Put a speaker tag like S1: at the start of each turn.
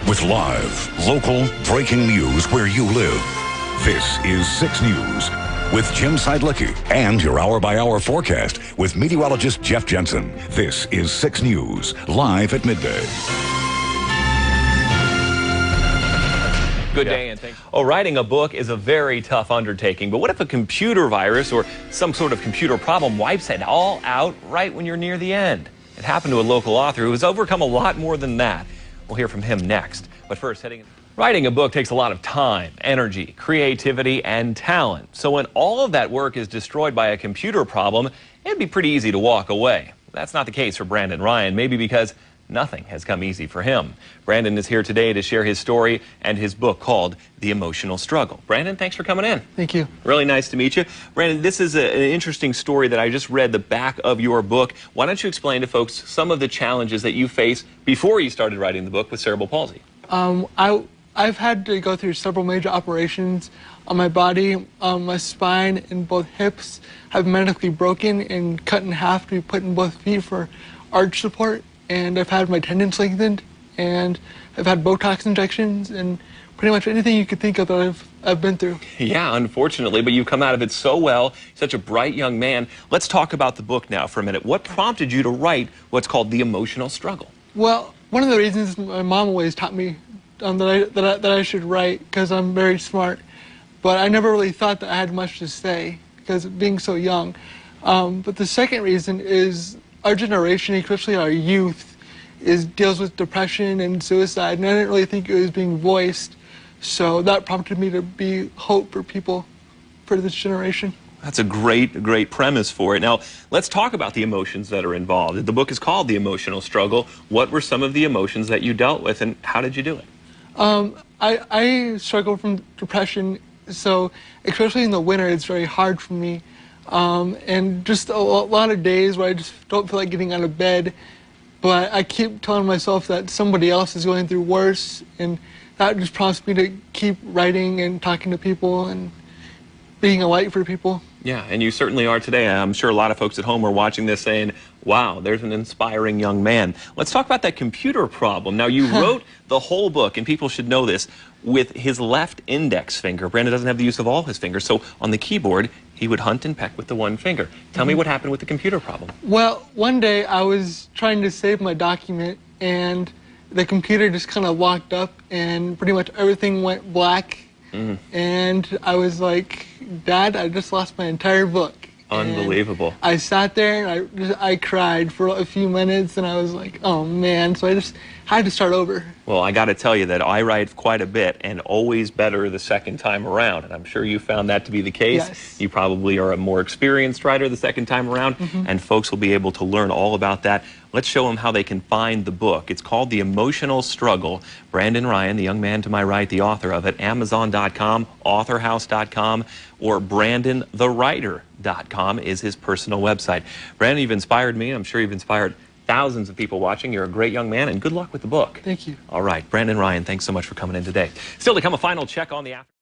S1: with live, local, breaking news where you live. This is 6 News with Jim Sidelucki and your hour-by-hour forecast with meteorologist Jeff Jensen. This is 6 News, live at midday.
S2: Good day and thanks. Oh, writing a book is a very tough undertaking, but what if a computer virus or some sort of computer problem wipes it all out right when you're near the end? It happened to a local author who has overcome a lot more than that. We'll hear from him next. But first, writing a book takes a lot of time, energy, creativity, and talent. So when all of that work is destroyed by a computer problem, it'd be pretty easy to walk away. That's not the case for Brandon Ryan, maybe because nothing has come easy for him. Brandon is here today to share his story and his book called The Emotional Struggle. Brandon, thanks for coming in.
S3: Thank you.
S2: Really nice to meet you. Brandon, this is an interesting story that I just read the back of your book. Why don't you explain to folks some of the challenges that you faced before you started writing the book with cerebral palsy?
S3: I've had to go through several major operations on my body. My spine and both hips have medically broken and cut in half to be put in both feet for arch support. And I've had my tendons lengthened, and I've had Botox injections, and pretty much anything you could think of that I've been through.
S2: Yeah, unfortunately, but you've come out of it so well. Such a bright young man. Let's talk about the book now for a minute. What prompted you to write what's called The Emotional Struggle?
S3: Well, one of the reasons my mom always taught me that I should write, because I'm very smart, but I never really thought that I had much to say because of being so young. But the second reason is our generation, especially our youth, deals with depression and suicide, and I didn't really think it was being voiced. So that prompted me to be hope for people, for this generation.
S2: That's a great premise for it. Now, let's talk about the emotions that are involved. The book is called The Emotional Struggle. What were some of the emotions that you dealt with, and how did you do it?
S3: I struggle from depression, so especially in the winter, it's very hard for me. And just a lot of days where I just don't feel like getting out of bed, but I keep telling myself that somebody else is going through worse, and that just prompts me to keep writing and talking to people and being a light for people.
S2: Yeah, and you certainly are today. I'm sure a lot of folks at home are watching this saying, wow, there's an inspiring young man. Let's talk about that computer problem. Now, you wrote the whole book, and people should know this, with his left index finger. Brandon doesn't have the use of all his fingers, so on the keyboard, he would hunt and peck with the one finger. Tell me what happened with the computer problem.
S3: Well, one day I was trying to save my document, and the computer just kind of locked up, and pretty much everything went black. And I was like, Dad, I just lost my entire book.
S2: Unbelievable.
S3: And I sat there and I cried for a few minutes, and I was like, oh man. So I just had to start over.
S2: Well, I got to tell you that I write quite a bit, and always better the second time around. And I'm sure you found that to be the case.
S3: Yes.
S2: You probably are a more experienced writer the second time around, and folks will be able to learn all about that. Let's show them how they can find the book. It's called The Emotional Struggle. Brandon Ryan, the young man to my right, the author of it, Amazon.com, authorhouse.com, or BrandonTheWriter.com is his personal website. Brandon, you've inspired me, and I'm sure you've inspired thousands of people watching. You're a great young man, and good luck with the book.
S3: Thank you.
S2: All right, Brandon Ryan, thanks so much for coming in today. Still to come, a final check on the after.